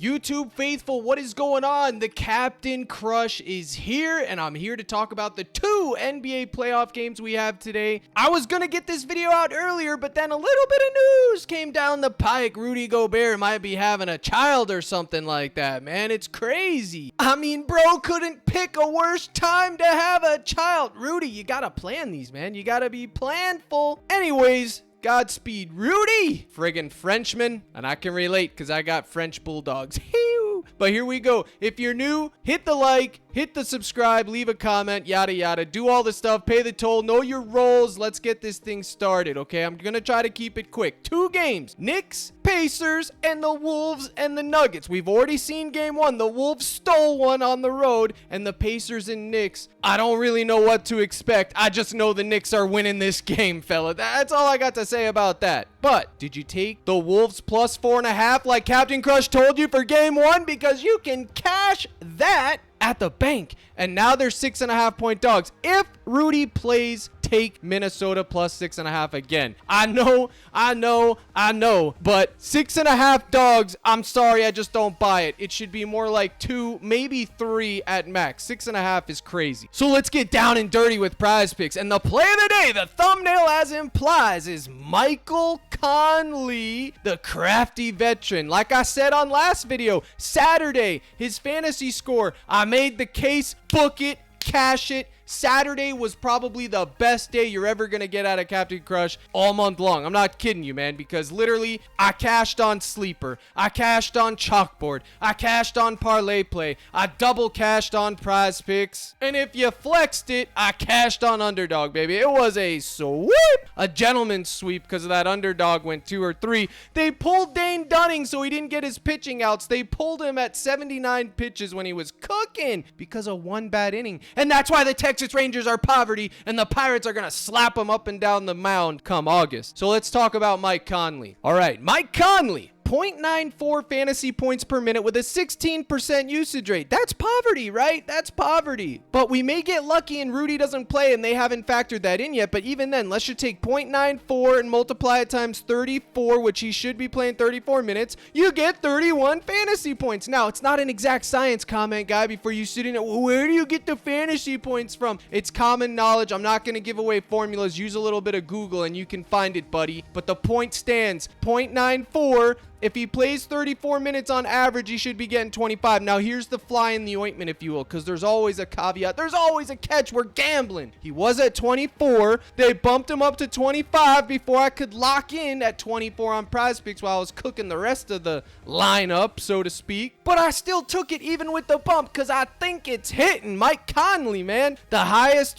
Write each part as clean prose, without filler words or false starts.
YouTube faithful, what is going on? The Captain Crush is here, and I'm here to talk about the 2 NBA playoff games we have today. I was gonna get this video out earlier, but then a little bit of news came down the pike. Rudy Gobert might be having a child or something like that, man. It's crazy. I mean, bro couldn't pick a worse time to have a child. Rudy, you gotta plan these, man. You gotta be planful. Anyways, Godspeed, Rudy! Friggin' Frenchman. And I can relate because I got French bulldogs. But here we go. If you're new, hit the like, hit the subscribe, leave a comment, yada yada. Do all the stuff, pay the toll, know your roles. Let's get this thing started, okay? I'm gonna try to keep it quick. 2 games. Knicks, Pacers, and the Wolves and the Nuggets. We've already seen game 1. The Wolves stole one on the road, and the Pacers and Knicks, I don't really know what to expect. I just know the Knicks are winning this game, fella. That's all I got to say about that. But did you take the Wolves plus 4.5 like Captain Crush told you for game 1? Because you can cash that at the bank. And now they're 6.5 point dogs. If Rudy plays, take Minnesota plus 6.5 again. I know. But 6.5 dogs, I'm sorry, I just don't buy it. It should be more like 2, maybe 3 at max. 6.5 is crazy. So let's get down and dirty with PrizePicks. And the play of the day, the thumbnail as implies, is Michael Conley, the crafty veteran. Like I said on last video, Saturday, his fantasy score, I made the case, book it, cash it. Saturday was probably the best day you're ever going to get out of Captain Crush all month long. I'm not kidding you, man, because literally I cashed on Sleeper. I cashed on Chalkboard. I cashed on Parlay Play. I double cashed on PrizePicks. And if you flexed it, I cashed on Underdog, baby. It was a sweep. A gentleman's sweep because of that Underdog went 2 or 3. They pulled Dane Dunning so he didn't get his pitching outs. They pulled him at 79 pitches when he was cooking because of 1 bad inning. And that's why the Texas Rangers are poverty, and the Pirates are going to slap them up and down the mound come August. So let's talk about Mike Conley. All right, Mike Conley. 0.94 fantasy points per minute with a 16% usage rate. That's poverty, right? That's poverty. But we may get lucky and Rudy doesn't play and they haven't factored that in yet. But even then, let's just take 0.94 and multiply it times 34, which he should be playing 34 minutes. You get 31 fantasy points. Now, it's not an exact science, comment guy, before you sit in it. Where do you get the fantasy points from? It's common knowledge. I'm not going to give away formulas. Use a little bit of Google and you can find it, buddy. But the point stands. 0.94. If he plays 34 minutes on average, he should be getting 25. Now, here's the fly in the ointment, if you will, because there's always a caveat. There's always a catch. We're gambling. He was at 24. They bumped him up to 25 before I could lock in at 24 on PrizePicks while I was cooking the rest of the lineup, so to speak. But I still took it even with the bump because I think it's hitting. Mike Conley, man, the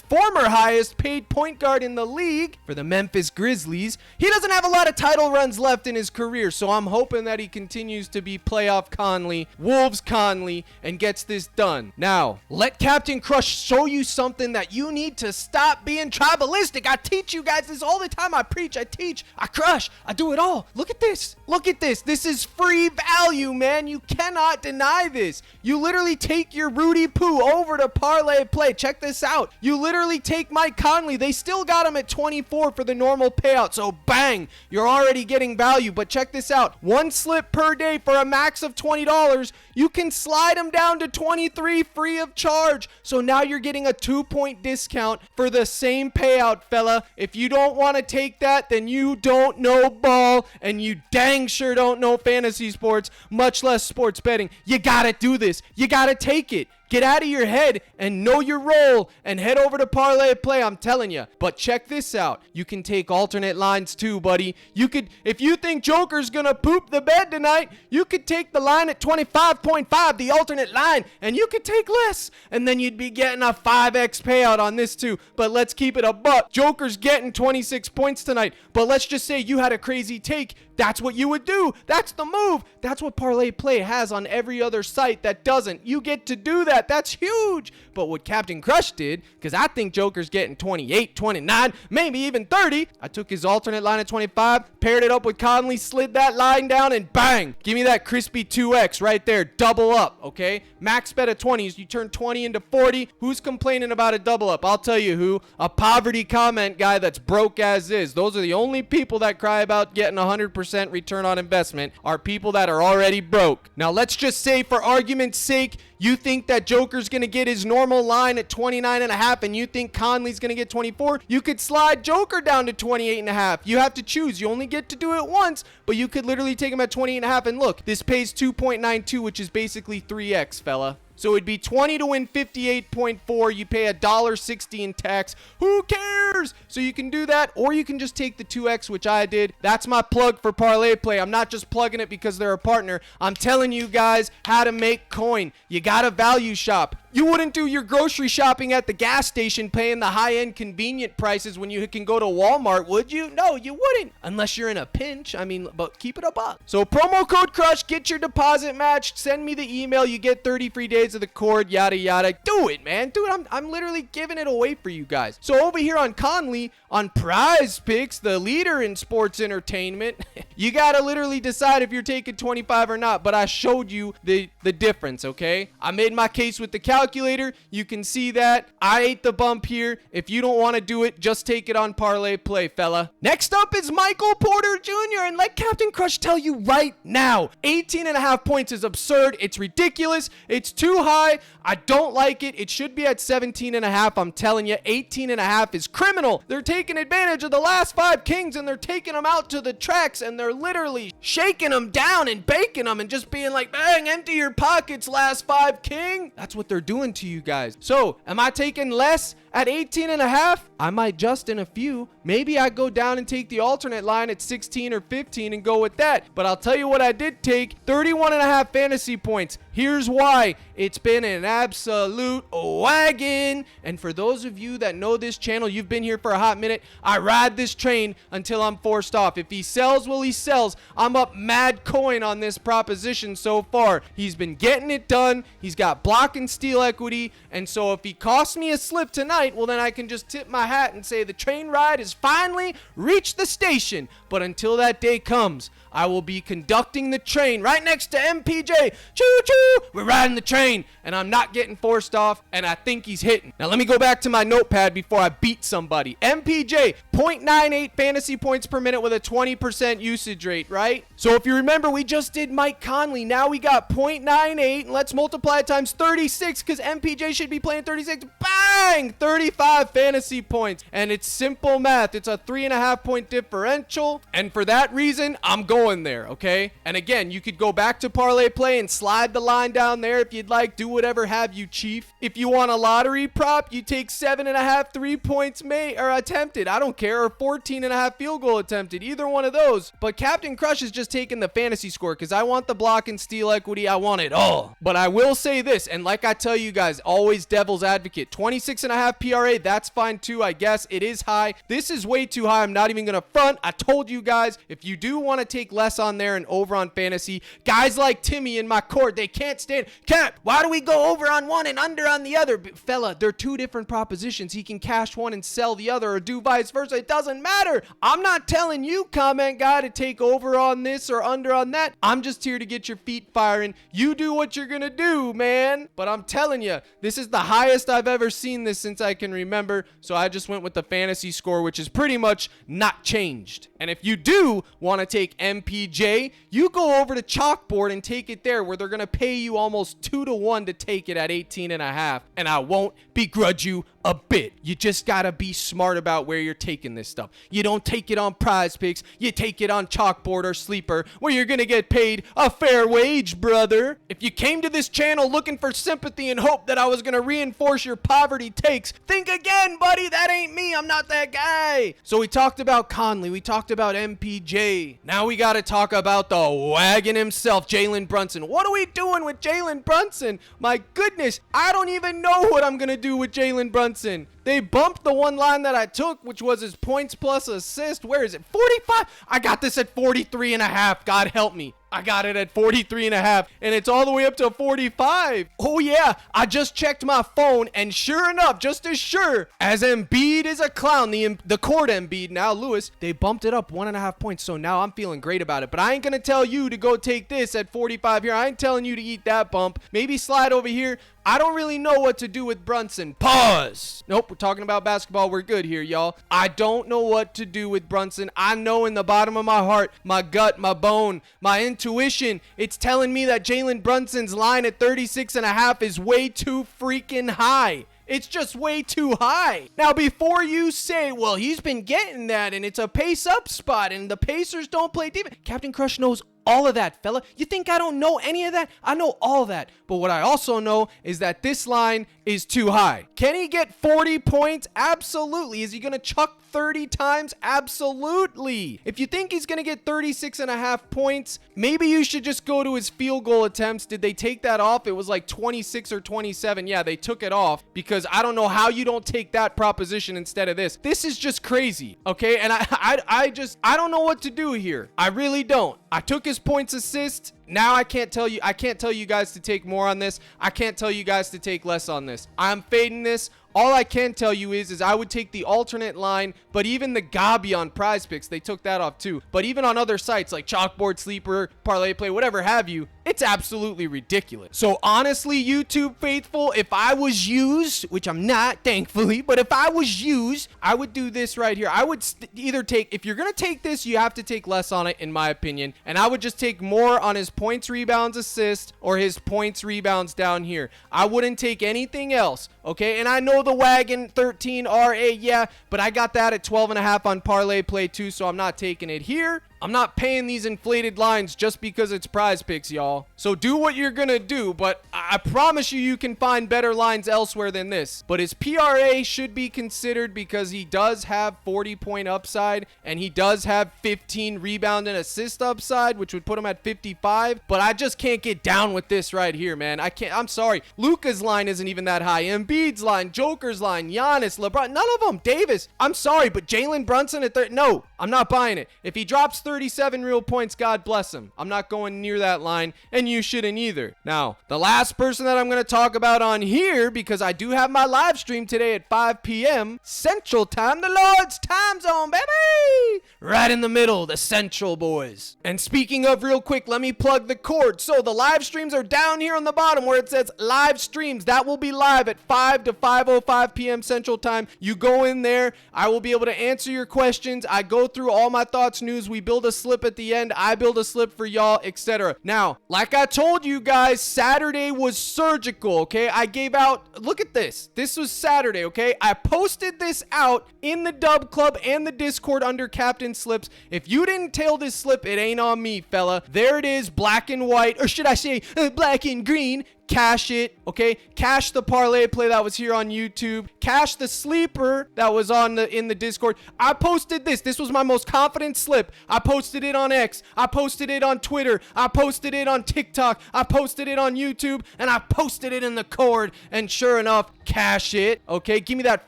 former highest paid point guard in the league for the Memphis Grizzlies. He doesn't have a lot of title runs left in his career, so I'm hoping that he continues to be playoff Conley, Wolves Conley, and gets this done. Now, let Captain Crush show you something that you need to stop being tribalistic. I teach you guys this all the time. I preach, I teach, I crush, I do it all. Look at this. Look at this. This is free value, man. You cannot deny this. You literally take your Rudy Poo over to Parlay Play. Check this out. You literally take Mike Conley. They still got him at 24 for the normal payout. So bang, you're already getting value. But check this out. 1 slip per day for a max of $20. You can slide them down to 23 free of charge. So now you're getting a 2-point discount for the same payout, fella. If you don't want to take that, then you don't know ball and you dang sure don't know fantasy sports, much less sports betting. You gotta do this. You gotta take it. Get out of your head and know your role and head over to Parlay Play, I'm telling you. But check this out. You can take alternate lines too, buddy. You could, if you think Joker's gonna poop the bed tonight, you could take the line at 25.5, the alternate line, and you could take less. And then you'd be getting a 5x payout on this too. But let's keep it a buck. Joker's getting 26 points tonight. But let's just say you had a crazy take. That's what you would do. That's the move. That's what Parlay Play has on every other site that doesn't. You get to do that. That's huge. But what Captain Crush did, because I think Joker's getting 28, 29, maybe even 30. I took his alternate line at 25, paired it up with Conley, slid that line down, and bang. Give me that crispy 2x right there. Double up, okay? Max bet of 20s. You turn 20 into 40. Who's complaining about a double up? I'll tell you who. A poverty comment guy that's broke as is. Those are the only people that cry about getting 100% 15% return on investment are people that are already broke. Now, let's just say for argument's sake, you think that Joker's going to get his normal line at 29.5 and you think Conley's going to get 24. You could slide Joker down to 28.5. You have to choose. You only get to do it once, but you could literally take him at 28.5. And look, this pays 2.92, which is basically 3x, fella. So it'd be 20 to win 58.4. You pay $1.60 in tax. Who cares? So you can do that, or you can just take the 2x, which I did. That's my plug for Parlay Play. I'm not just plugging it because they're a partner. I'm telling you guys how to make coin. You gotta value shop. You wouldn't do your grocery shopping at the gas station paying the high-end convenient prices when you can go to Walmart, would you? No, you wouldn't. Unless you're in a pinch. I mean, but keep it a buck. So promo code CRUSH, get your deposit matched. Send me the email. You get 30 free days of the cord, yada, yada. Do it, man. Do it. I'm literally giving it away for you guys. So over here on Conley, on PrizePicks, the leader in sports entertainment, you got to literally decide if you're taking 25 or not. But I showed you the difference, okay? I made my case with the calculator. You can see that. I ate the bump here. If you don't want to do it, just take it on Parlay Play, fella. Next up is Michael Porter Jr. And let Captain Crush tell you right now, 18.5 points is absurd. It's ridiculous. It's too high. I don't like it. It should be at 17.5. I'm telling you, 18.5 is criminal. They're taking advantage of the last 5 kings and they're taking them out to the tracks and they're literally shaking them down and baking them and just being like, bang, empty your pockets, last 5 king. That's what they're doing to you guys. So am I taking less at 18.5? I might just in a few. Maybe I go down and take the alternate line at 16 or 15 and go with that. But I'll tell you what I did take, 31.5 fantasy points. Here's why. It's been an absolute wagon. And for those of you that know this channel, you've been here for a hot minute. I ride this train until I'm forced off. If he sells, well, he sells. I'm up mad coin on this proposition so far. He's been getting it done. He's got block and steal equity. And so if he costs me a slip tonight, well, then I can just tip my hat and say the train ride has finally reached the station. But until that day comes, I will be conducting the train right next to MPJ. Choo-choo! We're riding the train, and I'm not getting forced off, and I think he's hitting. Now, let me go back to my notepad before I beat somebody. MPJ, 0.98 fantasy points per minute with a 20% usage rate, right? So if you remember, we just did Mike Conley. Now we got 0.98, and let's multiply it times 36, because MPJ should be playing 36. Bang! 35 fantasy points, and it's simple math. It's a 3.5 point differential, and for that reason, I'm going there, okay? And again, you could go back to Parlay Play and slide the line down there if you'd like. Do whatever have you, chief. If you want a lottery prop, you take 7.5 3 points made or attempted. I don't care. Or 14.5 field goal attempted. Either one of those. But Captain Crush is just taking the fantasy score because I want the block and steal equity. I want it all. But I will say this, and like I tell you guys, always devil's advocate. 26.5 PRA, that's fine too, I guess. It is high. This is way too high. I'm not even going to front. I told you guys, if you do want to take less on there and over on fantasy, guys like Timmy in my court, they can't stand. Cap, why do we go over on one and under on the other? But fella, they're two different propositions. He can cash one and sell the other or do vice versa. It doesn't matter. I'm not telling you, comment guy, to take over on this or under on that. I'm just here to get your feet firing. You do what you're gonna do, man. But I'm telling you, this is the highest I've ever seen this since I can remember. So I just went with the fantasy score, which is pretty much not changed. And if you do want to take MPJ, you go over to Chalkboard and take it there, where they're going to pay you almost 2 to 1 to take it at 18.5. And I won't begrudge you a bit. You just got to be smart about where you're taking this stuff. You don't take it on PrizePicks. You take it on Chalkboard or Sleeper, where you're going to get paid a fair wage, brother. If you came to this channel looking for sympathy and hope that I was going to reinforce your poverty takes, think again, buddy. That ain't me. I'm not that guy. So we talked about Conley. We talked about MPJ. Now we got to talk about the wagon himself, Jaylen Brunson. What are we doing with Jaylen Brunson? My goodness, I don't even know what I'm going to do with Jaylen Brunson. They bumped the one line that I took, which was his points plus assist. Where is it? 45? I got this at 43.5. God help me. I got it at 43.5, and it's all the way up to 45. Oh yeah, I just checked my phone, and sure enough, just as sure as Embiid is a clown, the court Embiid, now Lewis, they bumped it up 1.5 points, so now I'm feeling great about it. But I ain't gonna tell you to go take this at 45 here. I ain't telling you to eat that bump. Maybe slide over here. I don't really know what to do with Brunson. Pause. Nope, We're talking about basketball. We're good here, y'all. I don't know what to do with Brunson. I know in the bottom of my heart, my gut, my bone, my intuition, it's telling me that Jaylen Brunson's line at 36.5 is way too freaking high. It's just way too high. Now, before you say, well, he's been getting that and it's a pace up spot and the Pacers don't play defense, Captain Crush knows all of that, fella. You think I don't know any of that? I know all that. But what I also know is that this line is too high. Can he get 40 points? Absolutely. Is he going to chuck 30 times? Absolutely. If you think he's going to get 36.5 points, maybe you should just go to his field goal attempts. Did they take that off? It was like 26 or 27. Yeah, they took it off because I don't know how you don't take that proposition instead of this. This is just crazy, okay? And I don't know what to do here. I really don't. I took his points assist. Now I can't tell you guys to take more on this. I can't tell you guys to take less on this. I'm fading this. All I can tell you is I would take the alternate line, but even the Gabi on PrizePicks, they took that off too. But even on other sites like Chalkboard, Sleeper, Parlay Play, whatever have you, it's absolutely ridiculous. So honestly, YouTube faithful, if I was used, which I'm not, thankfully, but if I was used, I would do this right here. I would either take, if you're going to take this, you have to take less on it, in my opinion. And I would just take more on his points, rebounds, assist, or his points, rebounds down here. I wouldn't take anything else, okay? And I know the wagon 13 RA, yeah, but I got that at 12.5 on Parlay Play too, so I'm not taking it here. I'm not paying these inflated lines just because it's PrizePicks, y'all. So do what you're gonna do, but I promise you can find better lines elsewhere than this. But his PRA should be considered because he does have 40-point upside, and he does have 15 rebound and assist upside, which would put him at 55. But I just can't get down with this right here, man. I can't. I'm sorry. Luka's line isn't even that high. Embiid's line, Joker's line, Giannis, LeBron, none of them. Davis. I'm sorry, but Jaylen Brunson at 30. No, I'm not buying it. If he drops 37 real points, God bless him. I'm not going near that line, and you shouldn't either. Now, the last person that I'm going to talk about on here, because I do have my live stream today at 5 p.m. Central Time, the Lord's time zone, baby! Right in the middle, the Central boys. And speaking of, real quick, let me plug the cord. So the live streams are down here on the bottom where it says live streams. That will be live at 5 to 5:05 p.m. Central Time. You go in there. I will be able to answer your questions. I go through all my thoughts, news. We build a slip at the end. I build a slip for y'all, etc. Now, like I told you guys, Saturday was surgical, okay? I gave out, look at this. This was Saturday, okay? I posted this out in the Dub Club and the Discord under Captain Slips. If you didn't tail this slip, it ain't on me, fella. There it is, black and white, or should I say black and green. Cash it, okay? Cash the parlay play that was here on YouTube. Cash the sleeper that was on in the Discord. I posted this. This was my most confident slip. I posted it on X. I posted it on Twitter. I posted it on TikTok. I posted it on YouTube, and I posted it in the cord. And sure enough, cash it. Okay, give me that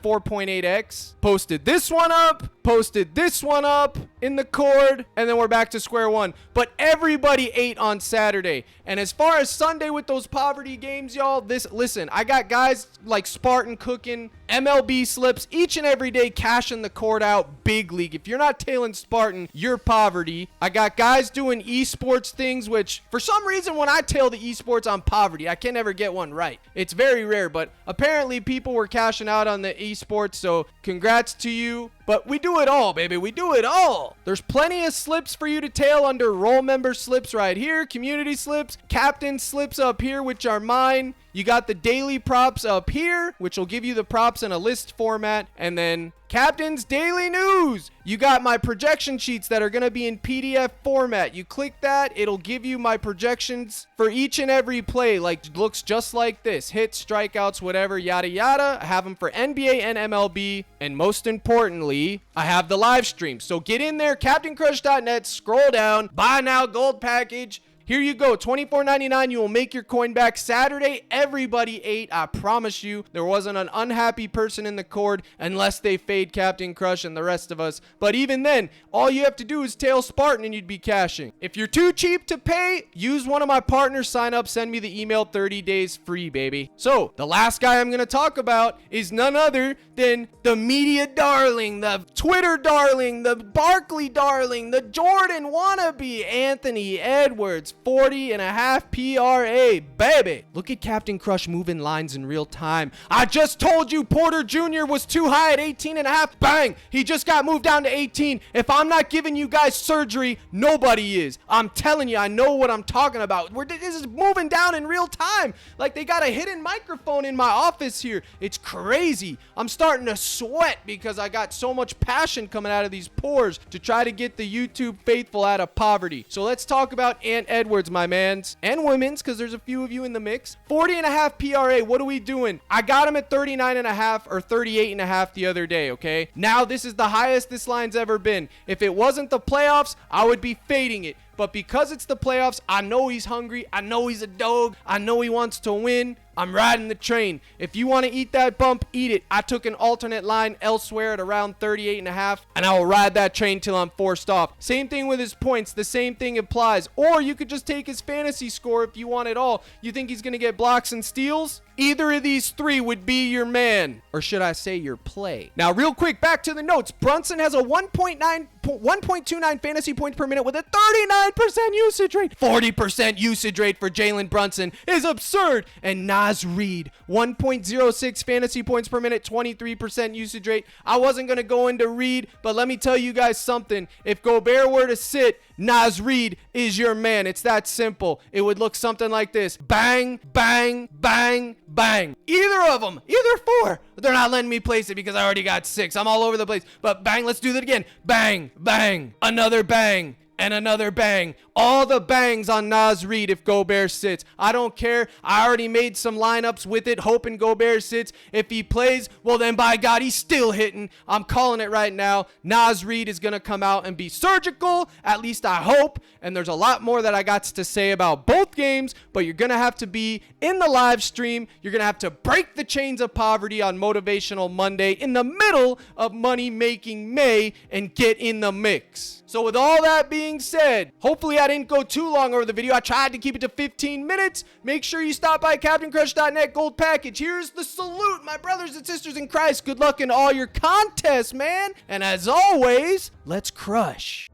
4.8x. Posted this one up. Posted this one up in the cord, and then we're back to square one. But everybody ate on Saturday. And as far as Sunday with those poverty games, y'all, listen, I got guys like Spartan cooking, MLB slips each and every day, cashing the cord out big league. If you're not tailing Spartan, you're poverty. I got guys doing esports things, which for some reason when I tail the esports, I'm poverty. I can't ever get one right. It's very rare, but apparently people were cashing out on the esports, so congrats to you. But we do it all, baby. We do it all. There's plenty of slips for you to tail under role member slips right here, community slips, captain slips up here, which are mine. You got the daily props up here, which will give you the props in a list format. And then Captain's Daily News. You got my projection sheets that are going to be in PDF format. You click that, it'll give you my projections for each and every play. Like, looks just like this. Hits, strikeouts, whatever, yada, yada. I have them for NBA and MLB. And most importantly, I have the live stream. So get in there, CaptainCrush.net, scroll down, buy now, gold package. Here you go, $24.99. You will make your coin back. Saturday, everybody ate. I promise you, there wasn't an unhappy person in the cord unless they fade Captain Crush and the rest of us. But even then, all you have to do is tail Spartan and you'd be cashing. If you're too cheap to pay, use one of my partners, sign up, send me the email, 30 days free, baby. So, the last guy I'm going to talk about is none other than the media darling, the Twitter darling, the Barkley darling, the Jordan wannabe, Anthony Edwards. 40.5 PRA, baby. Look at Captain Crush moving lines in real time. I just told you Porter Jr. was too high at 18.5. Bang! He just got moved down to 18. If I'm not giving you guys surgery, nobody is. I'm telling you, I know what I'm talking about. This is moving down in real time. Like they got a hidden microphone in my office here. It's crazy. I'm starting to sweat because I got so much passion coming out of these pores to try to get the YouTube faithful out of poverty. So let's talk about Ant Edwards, my mans, and women's, because there's a few of you in the mix. 40.5 PRA. What are we doing? I got him at 39.5 or 38.5 the other day, okay? Now this is the highest this line's ever been. If it wasn't the playoffs, I would be fading it. But because it's the playoffs, I know he's hungry. I know he's a dog. I know he wants to win. I'm riding the train. If you want to eat that bump, eat it. I took an alternate line elsewhere at around 38.5, and I will ride that train till I'm forced off. Same thing with his points. The same thing applies. Or you could just take his fantasy score if you want it all. You think he's going to get blocks and steals? Either of these three would be your man, or should I say your play. Now, real quick, back to the notes. Brunson has a 1.29 fantasy points per minute with a 39% usage rate. 40% usage rate for Jaylen Brunson is absurd. And Naz Reid, 1.06 fantasy points per minute, 23% usage rate. I wasn't going to go into Reid, but let me tell you guys something. If Gobert were to sit, Naz Reid is your man. It's that simple. It would look something like this. Bang, bang, bang, bang. Either of them, either four. They're not letting me place it because I already got 6. I'm all over the place. But bang, let's do that again. Bang, bang, another bang. And another bang. All the bangs on Naz Reid if Gobert sits. I don't care. I already made some lineups with it, hoping Gobert sits. If he plays, well then by God, he's still hitting. I'm calling it right now. Naz Reid is going to come out and be surgical. At least I hope. And there's a lot more that I got to say about both games, but you're going to have to be in the live stream. You're going to have to break the chains of poverty on Motivational Monday in the middle of Money Making May and get in the mix. So with all that being said, hopefully I didn't go too long over the video. I tried to keep it to 15 minutes. Make sure you stop by CaptainCrush.net Gold Package. Here's the salute, my brothers and sisters in Christ. Good luck in all your contests, man. And as always, let's crush.